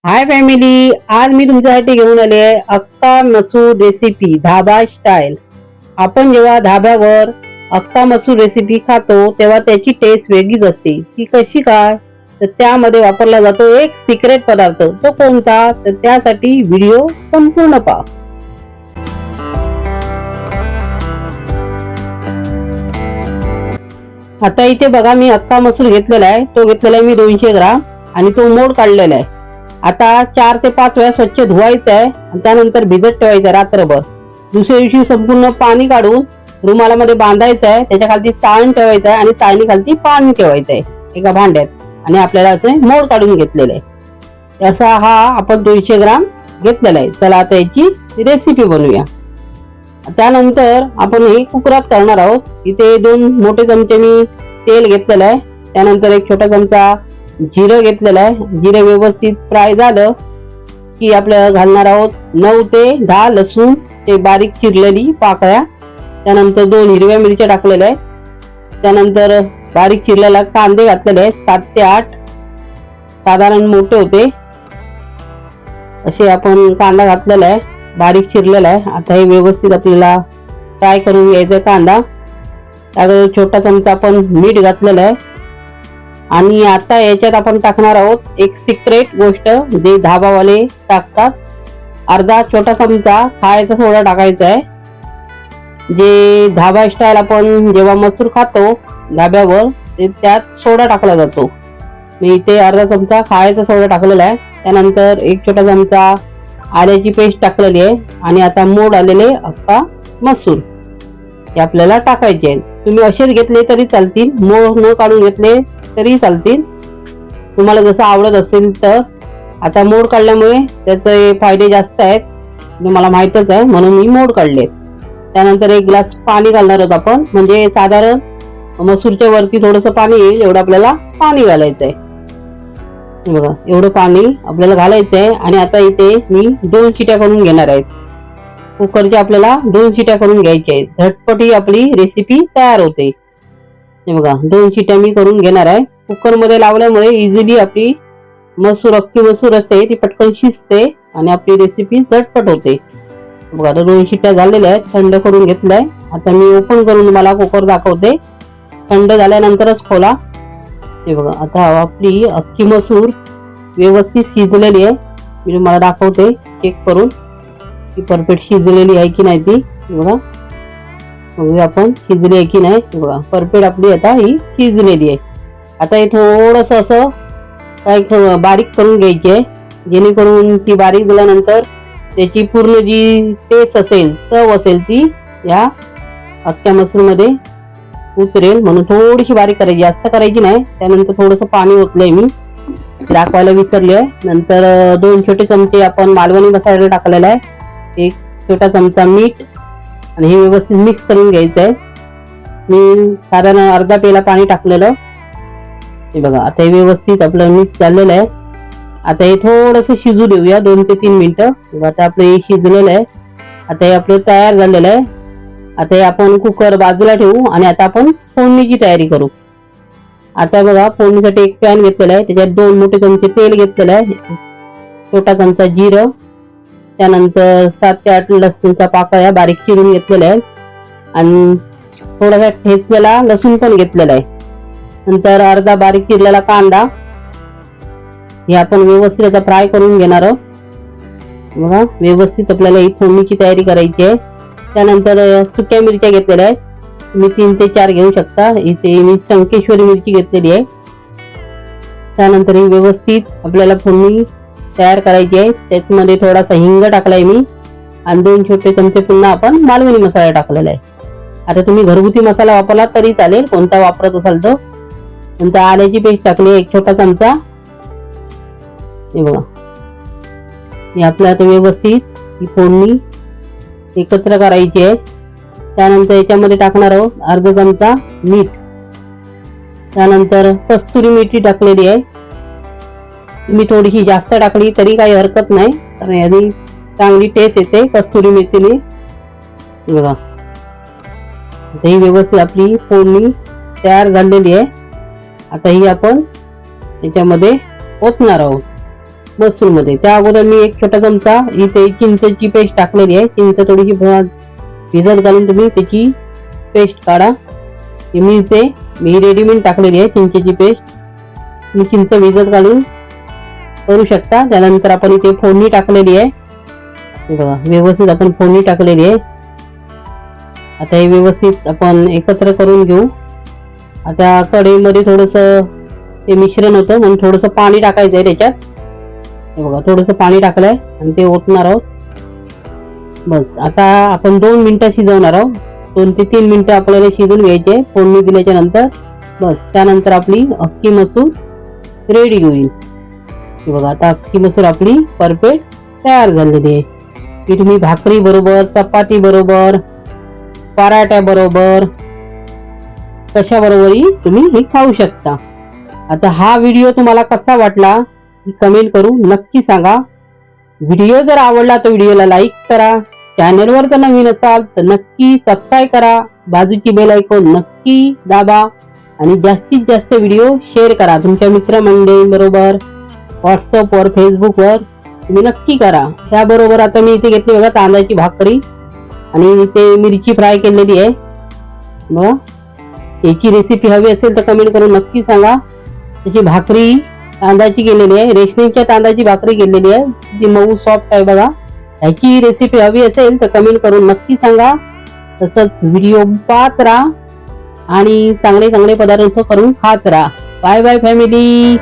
Hi family, आज मी तुमच्यासाठी घेऊन आले आहे अक्का मसूर रेसिपी धाबा स्टाईल। आपण जेव्हा धाब्यावर अक्का मसूर रेसिपी खातो तेव्हा त्याची टेस्ट वेगळीच असते। ती कशी काय, तर त्यामध्ये वापरला जातो एक सिक्रेट पदार्थ। तो कोणता, तर त्यासाठी व्हिडिओ संपूर्ण पहा। आता इथे बघा, मी अक्का मसूर घेतलेला आहे। तो घेतलेला आहे मी 200 ग्राम आणि तो मोड काढलेला आहे। आता 4 ते 5 वेळा स्वच्छ धुवायचं आहे आणि त्यानंतर भिजत ठेवायचं रात्रभर। दुसऱ्या दिवशी संपूर्ण पाणी काढून रुमालामध्ये बांधायचं आहे। त्याच्या खाली चाळण ठेवायचं आहे आणि चाळणीखाली पाणी ठेवायचं आहे एका भांड्यात। आणि आपल्याला असे मोड काढून घेतलेले आहे। असा हा आपण 200 ग्राम घेतलेला आहे। चला आता याची रेसिपी बनवूया। त्यानंतर आपण हे कुकरात करणार आहोत। इथे 2 मोठे चमचे मी तेल घेतलेलं आहे। त्यानंतर एक छोटा चमचा जिरं घेतलेलं आहे। जिरं व्यवस्थित फ्राय झालं की आपल्याला घालणार आहोत 9 ते 10 लसूण ते बारीक चिरलेली पाकळ्या। त्यानंतर 2 हिरव्या मिरच्या टाकलेल्या आहेत। त्यानंतर बारीक चिरलेला कांदे घातलेले आहेत 7 ते 8 साधारण मोठे होते असे आपण कांदा घातलेला आहे, बारीक चिरलेला आहे। आता हे व्यवस्थित आपल्याला फ्राय करून घ्यायचा कांदा। त्यात छोटा चमचा आपण मीठ घातलेलं आहे आणि आता याच्यात आपण टाकणार आहोत एक सिक्रेट गोष्ट जे धाबावाले टाकतात। अर्धा छोटा चमचा खायचा सोडा टाकायचा आहे। जे धाबा स्टाईल आपण जेव्हा मसूर खातो धाब्यावर ते त्यात सोडा टाकला जातो। मी इथे अर्धा चमचा खायचा सोडा टाकलेला आहे। त्यानंतर एक छोटा चमचा आल्याची पेस्ट टाकलेली आहे आणि आता मोड आलेले अक्का मसूर हे आपल्याला टाकायचे आहेत। तुम्ही असेच घेतले तरी चालतील, मोड न काढून घेतले तरी चालतील, तुम्हाला जसं आवडत असेल तर। आता मोड काढल्यामुळे त्याचे फायदे जास्त आहेत, तुम्हाला माहितच आहे, म्हणून मी मोड काढले। त्यानंतर एक ग्लास पाणी घालणार आहोत आपण, म्हणजे साधारण मसूरच्या वरती थोडंसं पाणी येईल एवढं आपल्याला पाणी घालायचं आहे। बघा एवढं पाणी आपल्याला घालायचं आहे। आणि आता इथे मी 2 शिट्या करून घेणार आहे। कुकरच्या आपल्याला 2 शिट्या करून घ्यायच्या आहेत। झटपट ही आपली रेसिपी तयार होते। हे बघा 2 शिट्या मी करून घेणार आहे। कुकर मध्ये लावल्यामुळे इझिली आपली अख्खी मसूर असते ती पटकन शिजते आणि आपली रेसिपी झटपट होते। बघा 2 शिट्या झालेल्या आहेत, थंड करून घेतलाय। आता मी ओपन करून तुम्हाला कुकर दाखवते, थंड झाल्यानंतरच खोला। हे बघा आता आपली अख्खी मसूर व्यवस्थित शिजलेली आहे। मी तुम्हाला दाखवते चेक करून की परफेक्ट शिजलेली आहे की नाही ती। बघा बघूया आपण शिजली आहे की नाही। बघा परफेक्ट आपली आता ही शिजलेली आहे। आता हे थोडस असं काय बारीक करून घ्यायची आहे, जेणेकरून ती बारीक झाल्यानंतर त्याची पूर्ण जी टेस्ट असेल, चव असेल ती या अख्ख्या मसूर मध्ये उतरेल, म्हणून थोडीशी बारीक करायची, जास्त करायची नाही। त्यानंतर थोडंसं पाणी ओतलंय मी, दाखवायला विसरले। नंतर 2 छोटे चमचे आपण मालवणी मसाला टाकलेला आहे, एक छोटा चमचा मीठ आणि हे व्यवस्थित मिक्स करून घ्यायचं आहे। मी साधारण अर्धा पेला पाणी टाकलेलं। हे बघा आता हे व्यवस्थित आपलं मिक्स झालेलं आहे। आता हे थोडंसं शिजू देऊया 2 ते 3 मिनिटं। आता आपलं हे शिजलेलं आहे, आता हे आपलं तयार झालेलं आहे। आता हे आपण कुकर बाजूला ठेवू आणि आता आपण फोडणीची तयारी करू। आता बघा फोडणीसाठी एक पॅन घेतलेला आहे, त्याच्यात 2 मोठे चमचे तेल घेतलेलं आहे, छोटा चमचा जिरं, त्यानंतर 7 ते 8 लसूणच्या पाकळ्या बारीक चिरून घेतलेल्या आहेत आणि थोडासा ठेचलेला लसूण पण घेतलेला आहे। नंतर अर्धा बारीक चिरलेला कांदा हे आपण व्यवस्थित आता फ्राय करून घेणार आहोत। बघा व्यवस्थित आपल्याला ही फोडणीची तयारी करायची आहे। त्यानंतर सुक्या मिरच्या घेतलेल्या आहेत, तुम्ही 3 ते 4 घेऊ शकता। इथे मी संकेश्वरी मिरची घेतलेली आहे। त्यानंतर ही व्यवस्थित आपल्याला फोडणी तयार करायची आहे। त्याच्यामध्ये थोडासा हिंग टाकलाय मी आणि 2 छोटे चमचे पुन्हा आपण मालवणी मसाला टाकलेला आहे। आता तुम्ही घरगुती मसाला वापरला तरी चालेल, कोणता वापरत असाल तो। नंतर आल्याची पेस्ट टाकली एक छोटा चमचा। हे बघा हे आपल्याला आता व्यवस्थित ही फोडणी एकत्र करायची आहे। त्यानंतर याच्यामध्ये टाकणार आहोत अर्धा चमचा मीठ, त्यानंतर कस्तुरी मेथी टाकलेली आहे। तुम्ही थोडीशी जास्त टाकली तरी काही हरकत नाही, कारण याने चांगली टेस्ट येते कस्तुरी मेथीने। बघा ही व्यवस्थित आपली फोडणी तयार झालेली आहे। आता ही आपण याच्यामध्ये ओतणार आहोत। मसूरमध्ये. त्या अगोदर मी एक छोटा चमचा इथे चिंचेची पेस्ट टाकलेली आहे. चिंच थोडीशी भिजत घालून तुम्ही त्याची पेस्ट काढा. मी रेडीमेड टाकलेली आहे चिंचेची पेस्ट. तुम्ही चिंच भिजत घालून करू शकता. त्यानंतर आपण इथे फोडणी टाकलेली आहे. बघा व्यवस्थित आपण फोडणी टाकलेली आहे. आता हे व्यवस्थित आपण एकत्र करून घेऊ. आता कढईमध्ये थोडंसं ते मिश्रण होतं म्हणून थोडंसं पाणी टाकायचं आहे त्याच्यात. हे बघा थोडंसं पाणी टाकलंय आणि ते ओतणार आहोत. बस आता आपण 2 मिनिटं शिजवणार आहोत. 2 ते 3 मिनिटं आपल्याला शिजवून घ्यायचे फोडणी दिल्याच्या नंतर. बस त्यानंतर आपली अख्खी मसूर रेडी होईल. हे बघा आता अख्खी मसूर आपली परफेक्ट तयार झालेली आहे. की तुम्ही भाकरी बरोबर, चपाती बरोबर, पराठ्या बरोबर, कशा बरोबरही तुम्ही हे खाऊ शकता. आता हा व्हिडिओ तुम्हाला कसा वाटला कमेंट करून नक्की सांगा. व्हिडिओ जर आवडला तर व्हिडिओला लाईक करा. चॅनलवर जर नवीन असाल तर नक्की सबस्क्राईब करा. बाजूची बेल आयकॉन नक्की दाबा आणि जास्तीत जास्त व्हिडिओ शेअर करा तुमच्या मित्रमंडळींबरोबर, व्हॉट्सअपवर, फेसबुकवर तुम्ही नक्की करा. त्याबरोबर आता मी इथे घेतली बघा तांदळाची भाकरी आणि इथे मिरची फ्राय केलेली आहे. बघा याची रेसिपी हवी असेल तर कमेंट करून नक्की सांगा. त्याची भाकरी तांदळाची केलेली आहे. रेशनिंगच्या तांदळाची भाकरी केलेली आहे जी मऊ सॉफ्ट आहे बघा. ह्याची रेसिपी हवी असेल तर कमेंट करून नक्की सांगा. तसंच व्हिडिओ पाहत राहा आणि चांगले चांगले पदार्थ करून खात राहा. Bye bye family.